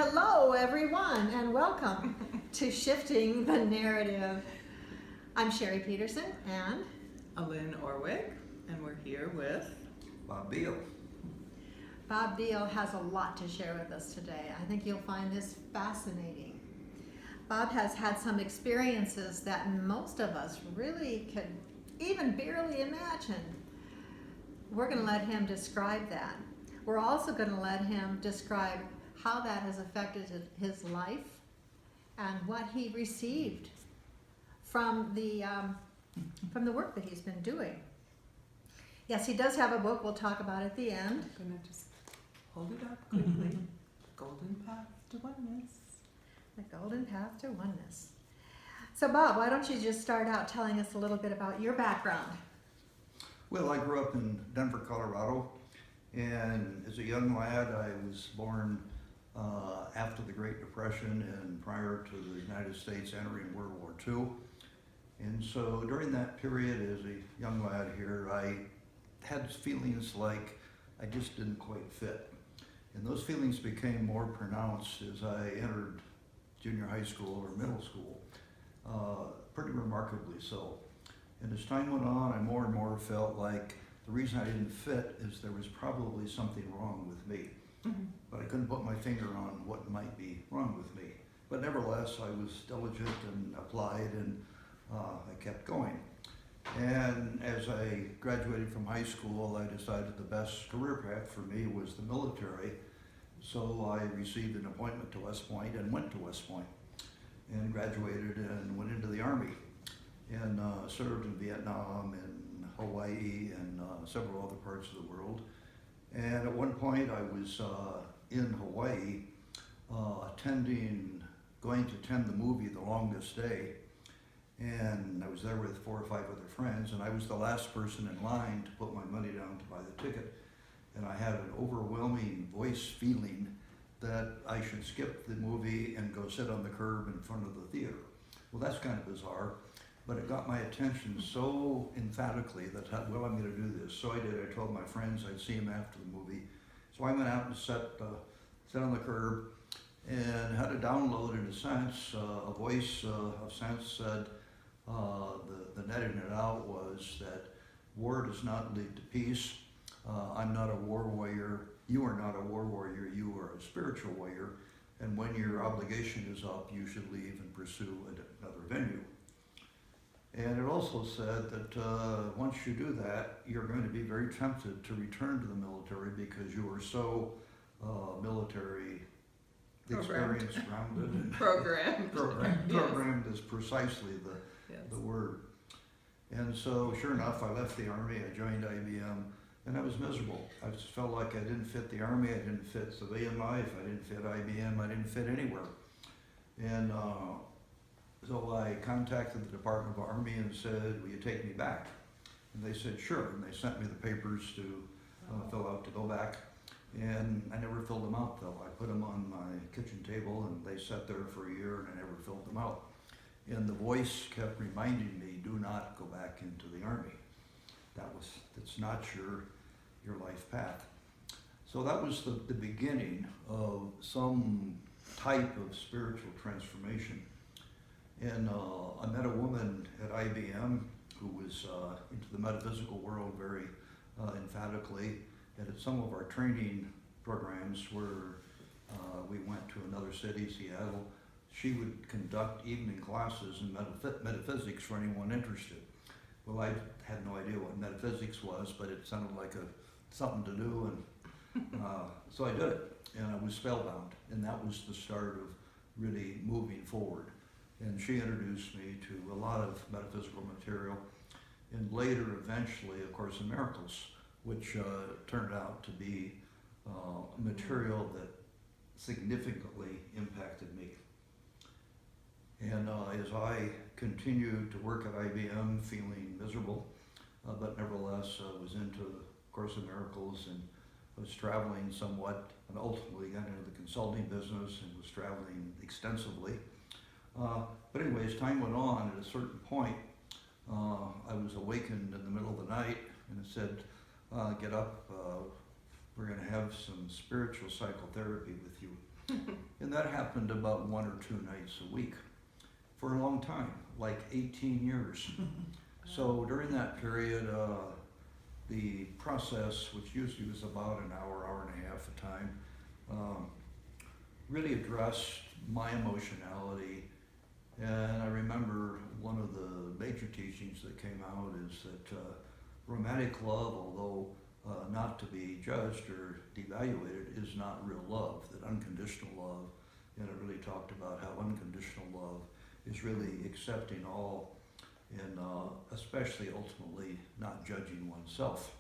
Hello, everyone, and welcome to Shifting the Narrative. I'm Cheri Peterson and Allyn Orwick, and we're here with Bob Beal. Bob Beal has a lot to share with us today. I think you'll find this fascinating. Bob has had some experiences that most of us really could even barely imagine. We're going to let him describe that. We're also going to let him describe how that has affected his life and what he received from the work that he's been doing. Yes, he does have a book we'll talk about at the end. I'm going to just hold it up quickly. Golden Path to Oneness. The Golden Path to Oneness. So Bob, why don't you just start out telling us a little bit about your background? Well, I grew up in Denver, Colorado, and as a young lad, I was born after the Great Depression and prior to the United States entering World War II. And so during that period, as a young lad here, I had feelings like I just didn't quite fit. And those feelings became more pronounced as I entered junior high school or middle school, pretty remarkably so. And as time went on, I more and more felt like the reason I didn't fit is there was probably something wrong with me. But I couldn't put my finger on what might be wrong with me. But nevertheless, I was diligent and applied, and I kept going. And as I graduated from high school, I decided the best career path for me was the military. So I received an appointment to West Point and went to West Point and graduated and went into the Army and served in Vietnam and Hawaii and several other parts of the world. And at one point I was in Hawaii going to attend the movie The Longest Day. And I was there with 4 or 5 other friends, and I was the last person in line to put my money down to buy the ticket. And I had an overwhelming voice feeling that I should skip the movie and go sit on the curb in front of the theater. Well, that's kind of bizarre, but it got my attention so emphatically that, well, I'm going to do this. So I did. I told my friends I'd see them after the movie. So I went out and sat on the curb and had a download, in a sense. A voice of sense said, the netting it out was that war does not lead to peace. I'm not a war warrior. You are not a war warrior. You are a spiritual warrior. And when your obligation is up, you should leave and pursue another venue. And it also said that once you do that, you're going to be very tempted to return to the military because you are so military experience grounded and programmed is precisely the word. And so sure enough, I left the Army, I joined IBM, and I was miserable. I just felt like I didn't fit the Army, I didn't fit civilian life, I didn't fit IBM, I didn't fit anywhere. And so I contacted the Department of Army and said, will you take me back? And they said, sure. And they sent me the papers to fill out to go back. And I never filled them out, though. I put them on my kitchen table, and they sat there for a year, and I never filled them out. And the voice kept reminding me, do not go back into the Army. That's not your life path. So that was the beginning of some type of spiritual transformation. And I met a woman at IBM who was into the metaphysical world very emphatically. And at some of our training programs where we went to another city, Seattle, she would conduct evening classes in metaphysics for anyone interested. Well, I had no idea what metaphysics was, but it sounded like something to do, and so I did it, and I was spellbound, and that was the start of really moving forward. And she introduced me to a lot of metaphysical material, and later, eventually, A Course in Miracles, which turned out to be material that significantly impacted me. And as I continued to work at IBM feeling miserable, but nevertheless was into Course in Miracles and was traveling somewhat, and ultimately got into the consulting business and was traveling extensively. But anyways, time went on. At a certain point, I was awakened in the middle of the night, and it said, get up, we're going to have some spiritual psychotherapy with you. And And that happened about 1 or 2 nights a week for a long time, like 18 years. So during that period, the process, which usually was about an hour, hour and a half a time, really addressed my emotionality. And I remember one of the major teachings that came out is that romantic love, although not to be judged or devaluated, is not real love, that unconditional love, and it really talked about how unconditional love is really accepting all and especially ultimately not judging oneself.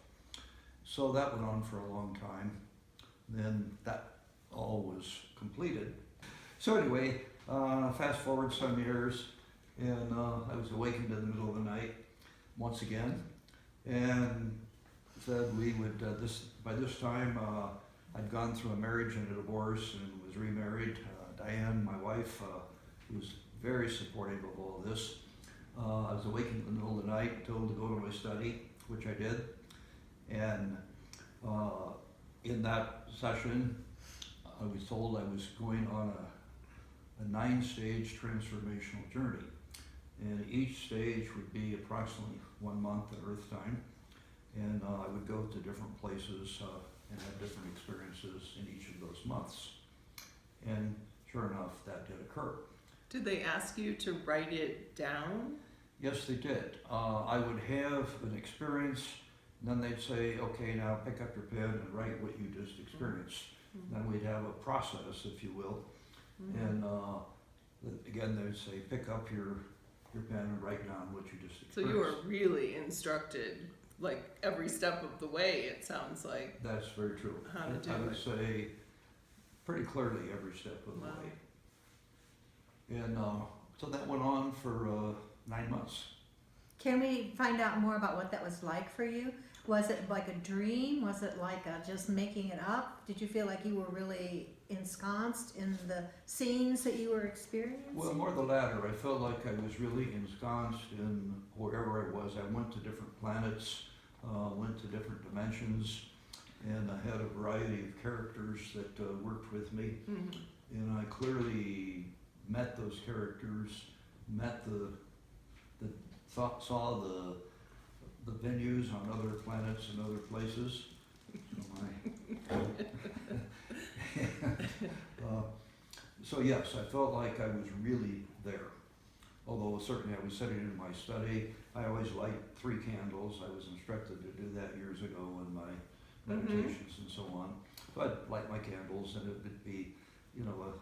So that went on for a long time. Then that all was completed. So anyway, fast forward some years, and I was awakened in the middle of the night once again, and said we would, by this time I'd gone through a marriage and a divorce and was remarried. Diane, my wife, was very supportive of all of this. I was awakened in the middle of the night, told to go to my study, which I did. And in that session, I was told I was going on a 9-stage transformational journey. And each stage would be approximately 1 month at Earth time. And I would go to different places and have different experiences in each of those months. And sure enough, that did occur. Did they ask you to write it down? Yes, they did. I would have an experience, and then they'd say, okay, now pick up your pen and write what you just experienced. Mm-hmm. Then we'd have a process, if you will. Mm-hmm. And again, they'd say, pick up your pen and write down what you just experienced. So you were really instructed, like every step of the way, it sounds like. That's very true. How to do I would it. say pretty clearly every step of the Wow. way. And so that went on for 9 months. Can we find out more about what that was like for you? Was it like a dream? Was it like just making it up? Did you feel like you were really ensconced in the scenes that you were experiencing? Well, more the latter. I felt like I was really ensconced in wherever I was. I went to different planets, went to different dimensions, and I had a variety of characters that worked with me. Mm-hmm. And I clearly met those characters, met saw the venues on other planets and other places. So yes, I felt like I was really there. Although certainly I was sitting in my study. I always light 3 candles. I was instructed to do that years ago in my meditations and so on. So I'd light my candles, and it would be, you know, a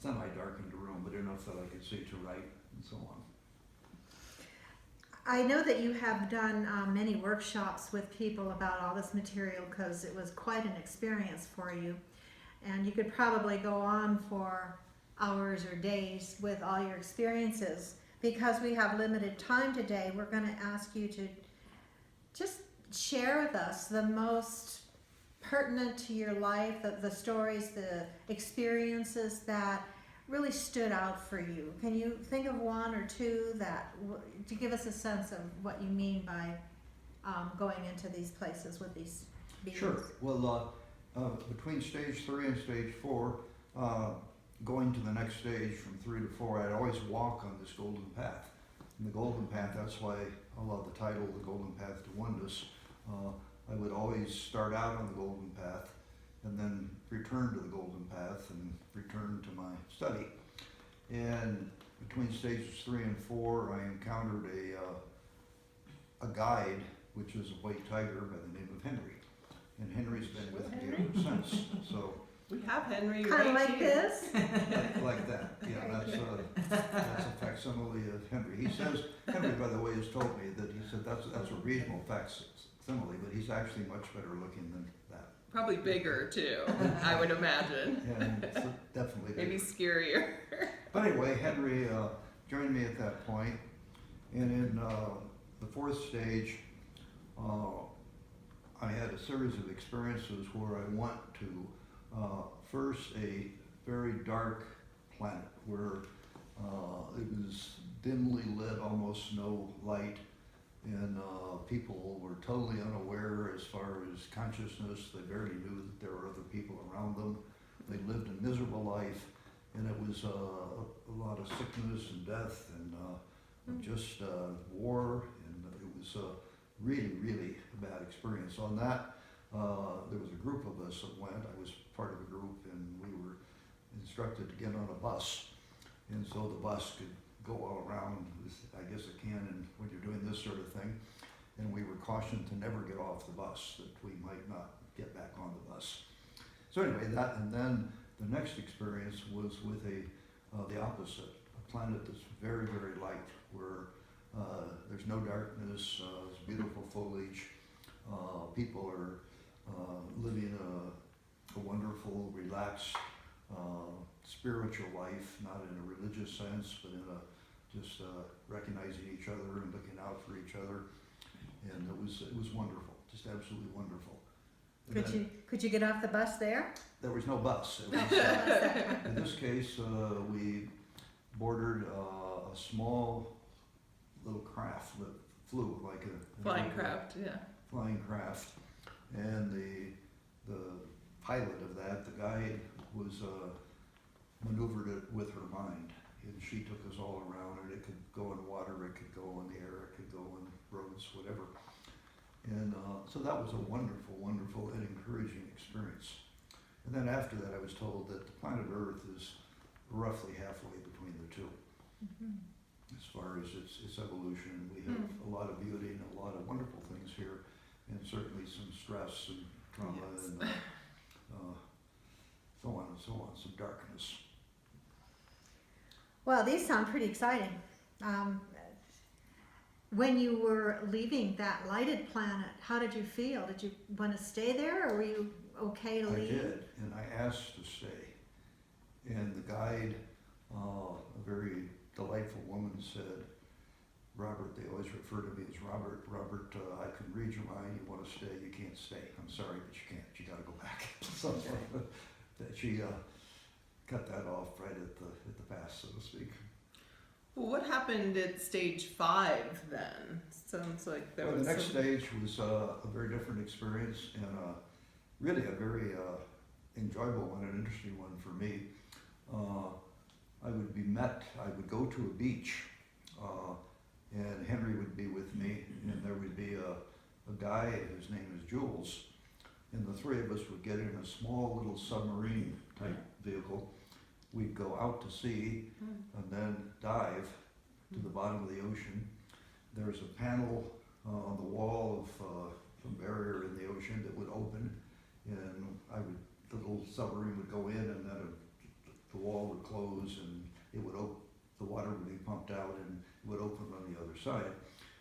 semi-darkened room, but enough that I could see to write and so on. I know that you have done many workshops with people about all this material because it was quite an experience for you. And you could probably go on for hours or days with all your experiences. Because we have limited time today, we're going to ask you to just share with us the most pertinent to your life, the stories, the experiences that really stood out for you. Can you think of 1 or 2 to give us a sense of what you mean by going into these places with these beings? Sure. Well, between stage 3 and stage 4, going to the next stage from 3 to 4, I'd always walk on this golden path. And the golden path, that's why I love the title, The Golden Path to Oneness. I would always start out on the golden path and then return to the golden path and return to my study. And between stages 3 and 4, I encountered a guide, which is a white tiger by the name of Henry. And Henry's been with me ever since. So We have Henry Kind of right like here. this? like that, yeah, that's a facsimile of Henry. He says, Henry, by the way, has told me that he said that's a reasonable facsimile, but he's actually much better looking than that. Probably bigger too, I would imagine. And definitely Maybe bigger. scarier. But anyway, Henry joined me at that point, and in the 4th stage, I had a series of experiences where I went to first a very dark planet where it was dimly lit, almost no light, and people were totally unaware as far as consciousness. They barely knew that there were other people around them. They lived a miserable life. and it was a lot of sickness and death and just war, and it was really, really a bad experience. On that, there was a group of us that went. I was part of a group, and we were instructed to get on a bus, and so the bus could go all around, I guess it can, and when you're doing this sort of thing, and we were cautioned to never get off the bus, that we might not get back on the bus. So anyway, that, and then the next experience was with the opposite, a planet that's very, very light, where there's no darkness, it's beautiful foliage, people are living a wonderful, relaxed, spiritual life, not in a religious sense, but in a just recognizing each other and looking out for each other, and it was wonderful, just absolutely wonderful. And Could you get off the bus there? there was no bus. It was, in this case, we boarded a small little craft that flew like a Flying craft, yeah. flying craft, and the pilot of that, the guide, was maneuvered it with her mind, and she took us all around, and it could go in water, it could go in the air, it could go in roads, whatever. And so that was a wonderful, wonderful and encouraging experience. And then after that, I was told that the planet Earth is roughly halfway between the two. Mm-hmm. As far as its evolution, we have a lot of beauty and a lot of wonderful things here, and certainly some stress and trauma Yes. and so on and so on, some darkness. Well, these sound pretty exciting. When you were leaving that lighted planet, how did you feel? Did you want to stay there, or were you okay to I leave? did, and I asked to stay. And the guide, a very delightful woman, said, "Robert," they always refer to me as Robert, "Robert, I can read your mind, you want to stay, you can't stay. I'm sorry, but you can't, you gotta go back." So that she cut that off right at the pass, so to speak. Well, what happened at stage 5 then? Sounds like there Well, was the next some... stage was a very different experience, and really a very enjoyable one, an interesting one for me. I would go to a beach, and Henry would be with me, and there would be a guy, his name is Jules, and the three of us would get in a small little submarine type vehicle. We'd go out to sea and then dive to the bottom of the ocean. There's a panel on the wall of some barrier in the ocean that would open, and the little submarine would go in, and then the wall would close, and the water would be pumped out, and it would open on the other side.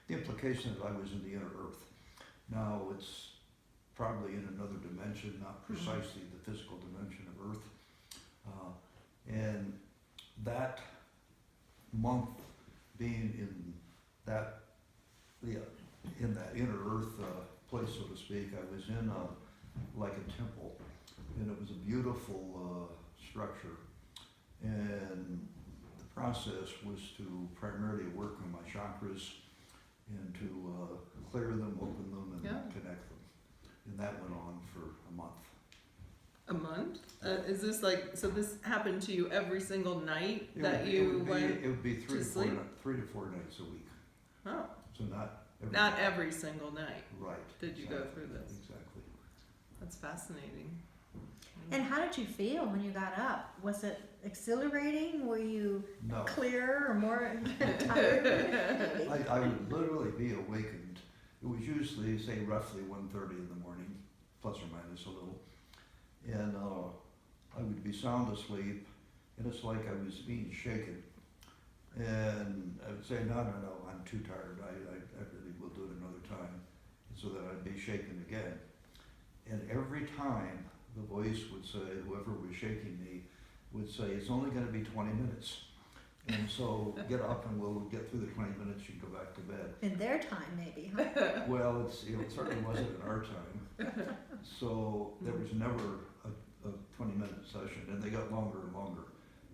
The implication is I was in the inner Earth. Now it's probably in another dimension, not precisely the physical dimension of Earth. And that month being in that inner Earth place, so to speak, I was in like a temple, and it was a beautiful structure. And the process was to primarily work on my chakras and to clear them, open them, and connect them. And that went on for a month. A month? Is this like, so this happened to you every single night It that would- you went? It would be to sleep? 3 to 4 nights a week. Oh, So not every not night. every single night. Right. Did you go exactly, through this? Exactly. That's fascinating. And how did you feel when you got up? Was it exhilarating? Were you No. clearer or more tired? I would literally be awakened. It was usually, say, roughly 1:30 in the morning, plus or minus a little. And I would be sound asleep, and it's like I was being shaken. And I would say, no, I'm too tired. I really will do it another time. And so that I'd be shaken again. And every time the voice would say, whoever was shaking me, would say, it's only going to be 20 minutes. And so get up and we'll get through the 20 minutes, you can go back to bed. In their time, maybe, huh? Well, it certainly wasn't in our time. So there was never a 20-minute session, and they got longer and longer,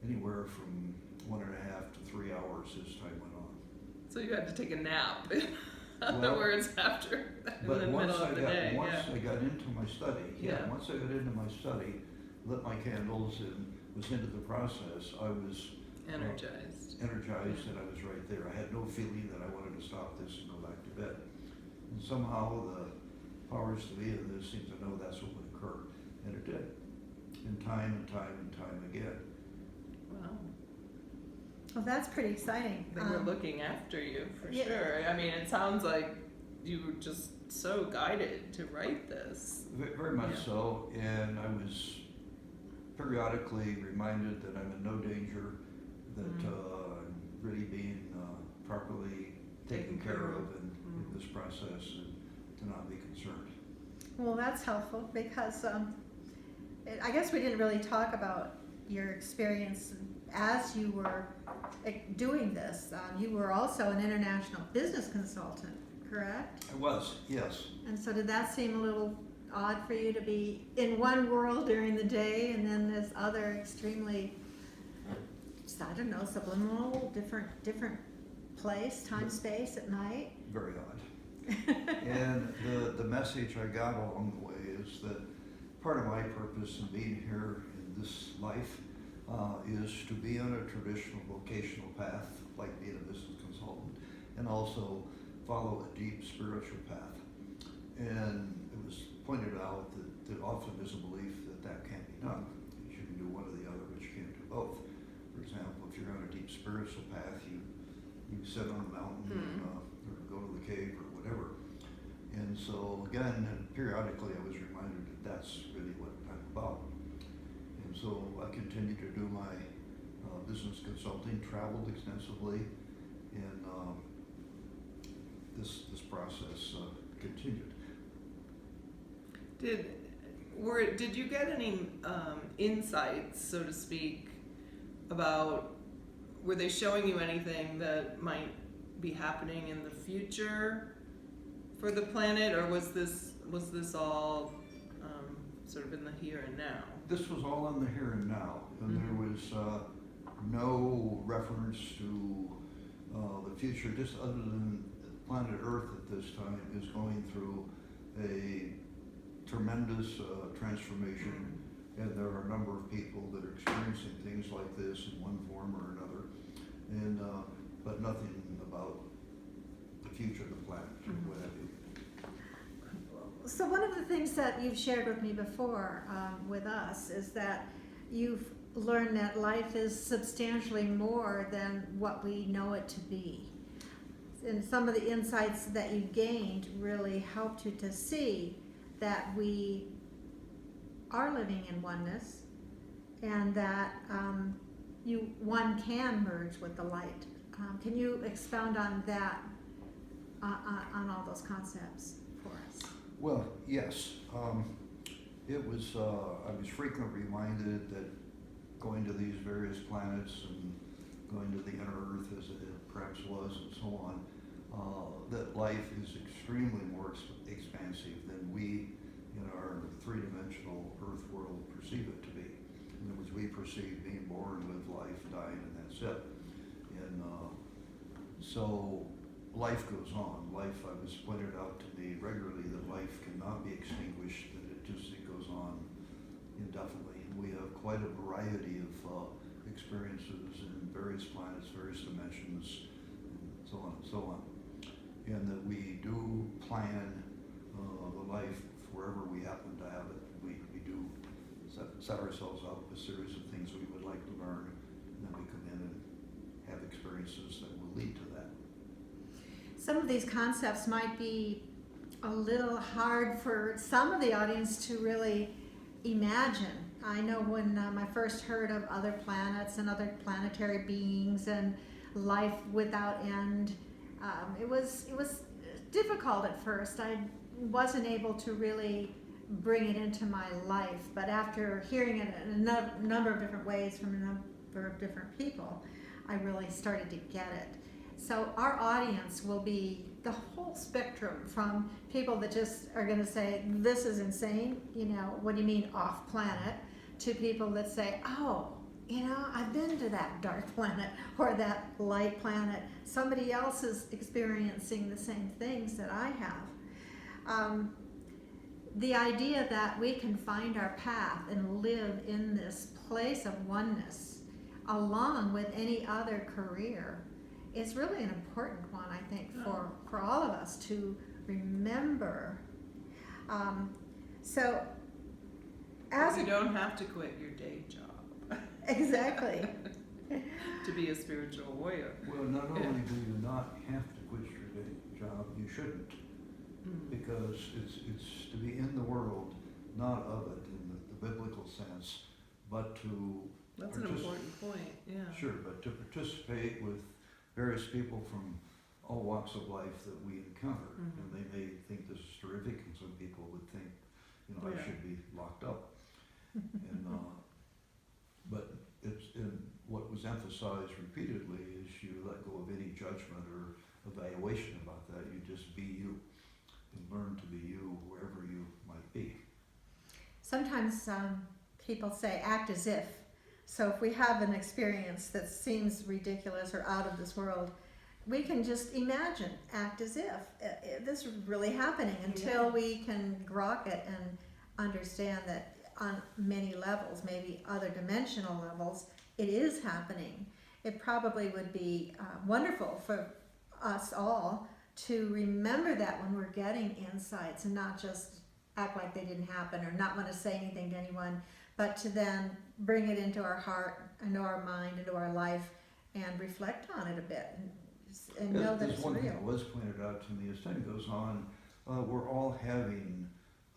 anywhere from 1.5 to 3 hours as time went on. So you had to take a nap. In other words, after in the middle of the day. Once I got into my study, Yeah. once I got into my study, lit my candles and was into the process, I was Energized. energized and I was right there. I had no feeling that I wanted to stop this and go back to bed. And somehow the powers to be in this seemed to know that's what would occur, and it did. And time and time and time again. Wow. Well, that's pretty exciting. They were looking after you for yeah. sure. I mean, it sounds like you were just so guided to write this. Very much Yeah. so, and I was periodically reminded that I'm in no danger, that I'm really being properly taken care of in this process, and to not be concerned. Well, that's helpful because I guess we didn't really talk about your experience as you were doing this. You were also an international business consultant, correct? I was, yes. And so did that seem a little odd for you to be in one world during the day and then this other extremely, I don't know, subliminal, different place, time, space at night? Very odd. And the message I got along the way is that part of my purpose in being here in this life is to be on a traditional vocational path, like being a business consultant, and also follow a deep spiritual path. And it was pointed out that there often is a belief that that can't be done. You can do one or the other, but you can't do both. For example, if you're on a deep spiritual path, you sit on the mountain or go to the cave or whatever. And so again, and periodically I was reminded that that's really what I'm about. And so I continued to do my business consulting, traveled extensively, and this process continued. Did you get any insights, so to speak, about, were they showing you anything that might be happening in the future for the planet, or was this all sort of in the here and now? This was all in the here and now, and there was no reference to the future, just other than planet Earth at this time is going through a tremendous transformation, and there are a number of people that are experiencing things like this in one form or another, and but nothing about the future of the planet or what have you. So one of the things that you've shared with me before with us is that you've learned that life is substantially more than what we know it to be. And some of the insights that you gained really helped you to see that we are living in oneness, and that one can merge with the light. Can you expound on that, on all those concepts for us? Well, yes. It was, I was frequently reminded that going to these various planets and going to the inner Earth as it perhaps was and so on, that life is extremely more expansive than we in our three-dimensional Earth world perceive it to be. In other words, we perceive being born, live life, dying, and that's it. And so life goes on. Life, I was pointed out to me regularly that life cannot be extinguished, that it goes on indefinitely. And we have quite a variety of experiences in various planets, various dimensions, and so on and so on. And that we do plan the life wherever we happen to have it. We do set ourselves up a series of things we would like to learn, and then we come in and have experiences that will lead to that. Some of these concepts might be a little hard for some of the audience to really imagine. I know when I first heard of other planets and other planetary beings and life without end, it was difficult at first. I wasn't able to really bring it into my life, but after hearing it in a number of different ways from a number of different people, I really started to get it. So our audience will be the whole spectrum, from people that just are going to say, this is insane, what do you mean off planet, to people that say, oh, I've been to that dark planet or that light planet. Somebody else is experiencing the same things that I have. the idea that we can find our path and live in this place of oneness along with any other career is really an important one, I think, for all of us to remember. So, as You don't have to quit your day job exactly. to be a spiritual warrior. Well, not only do you not have to quit your day job, you shouldn't. Because it's to be in the world, not of it in the biblical sense, but to That's an important point, yeah. Sure, but to participate with various people from all walks of life that we encounter. And they may think this is terrific, and some people would think, I should be locked up. And but it's what was emphasized repeatedly is you let go of any judgment or evaluation about that. You just be you and learn to be you wherever you might be. Sometimes people say act as if. So if we have an experience that seems ridiculous or out of this world, we can just imagine, act as if this is really happening until we can grok it and understand that on many levels, maybe other dimensional levels, it is happening. It probably would be wonderful for us all to remember that when we're getting insights and not just act like they didn't happen or not want to say anything to anyone, but to then bring it into our heart, into our mind, into our life, and reflect on it a bit and know that it's one thing real. that was pointed out to me as time goes on, we're all having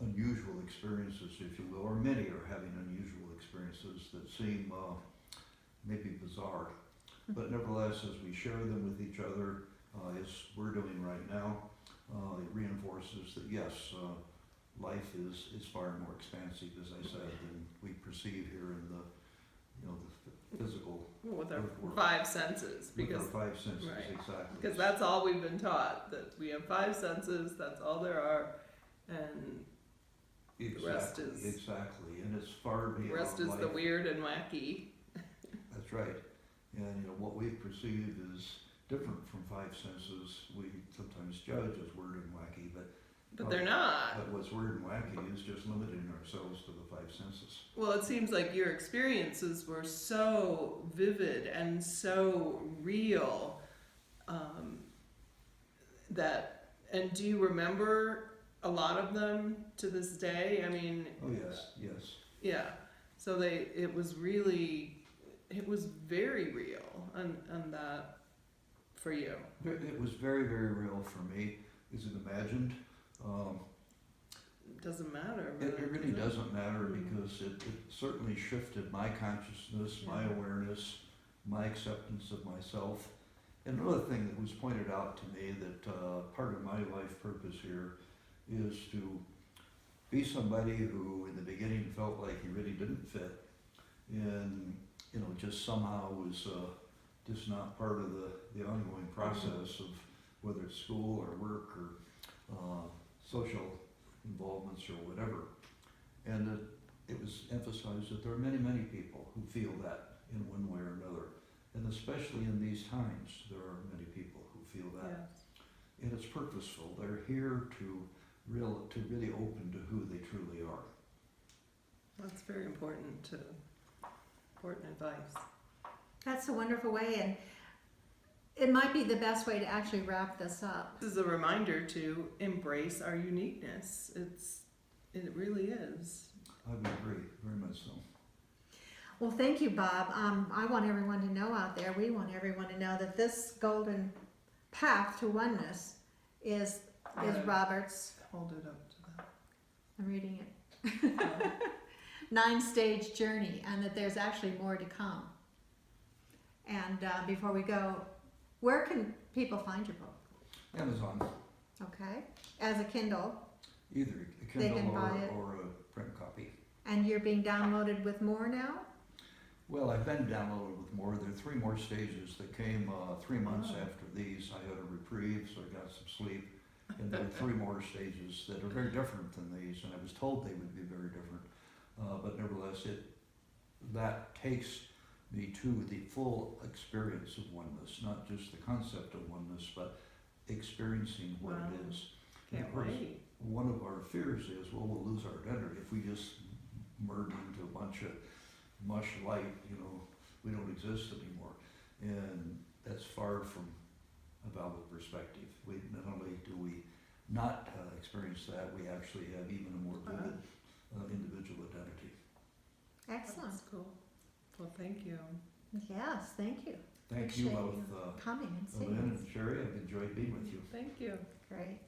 unusual experiences, if you will, or many are having unusual experiences that seem maybe bizarre. But nevertheless, as we share them with each other, as we're doing right now, it reinforces that yes, life is far more expansive, as I said, than we perceive here in the physical. With our world. five senses, With because our five senses, right. exactly. because that's all we've been taught, that we have five senses, that's all there are, and Exactly, the rest is exactly, and it's far beyond the rest is life. the weird and wacky. That's right, and what we perceive is different from five senses. We sometimes judge as weird and wacky, But they're not. But what's weird and wacky is just limiting ourselves to the five senses. Well, it seems like your experiences were so vivid and so real and do you remember a lot of them to this day? I mean, Oh yes. yeah. So it was very real and that for you. It was very, very real for me. Is it imagined? It doesn't matter. It really doesn't matter Mm. because it certainly shifted my consciousness, my Yeah. awareness, my acceptance of myself. And another thing that was pointed out to me that part of my life purpose here is to be somebody who in the beginning felt like he really didn't fit and just somehow was just not part of the ongoing process of whether it's school or work or social involvements or whatever. And it was emphasized that there are many, many people who feel that in one way or another. And especially in these times, there are many people who feel that. Yes. And it's purposeful. They're here to really open to who they truly are. That's very important advice. That's a wonderful way, and it might be the best way to actually wrap this up. This is a reminder to embrace our uniqueness. It really is. I would agree, very much so. Well, thank you, Bob. I want everyone to know out there, we want everyone to know that this golden path to oneness is Right. Robert's, Hold it up to that. I'm reading it, 9-stage journey, and that there's actually more to come. And before we go, where can people find your book? Amazon, Okay, as a Kindle, either a They can Kindle buy it. or a print copy. and you're being downloaded with more now? Well, I've been downloaded with more. There are 3 more stages that came 3 months Oh. after these. I had a reprieve, so I got some sleep. And there are 3 more stages that are very different than these, and I was told they would be very different. But nevertheless, that takes me to the full experience of oneness, not just the concept of oneness, but experiencing what Wow. it is. Can't Of course, wait. one of our fears is, well, we'll lose our identity if we just merge into a bunch of mush light, we don't exist anymore. And that's far from a valid perspective. Not only do we not experience that, we actually have even a more vivid individual identity. Excellent. That's cool. Well, thank you. Yes, thank you. Thank you Appreciate both, Coming and seeing Allyn us. and Cheri. I've enjoyed being with you. Thank you. Great.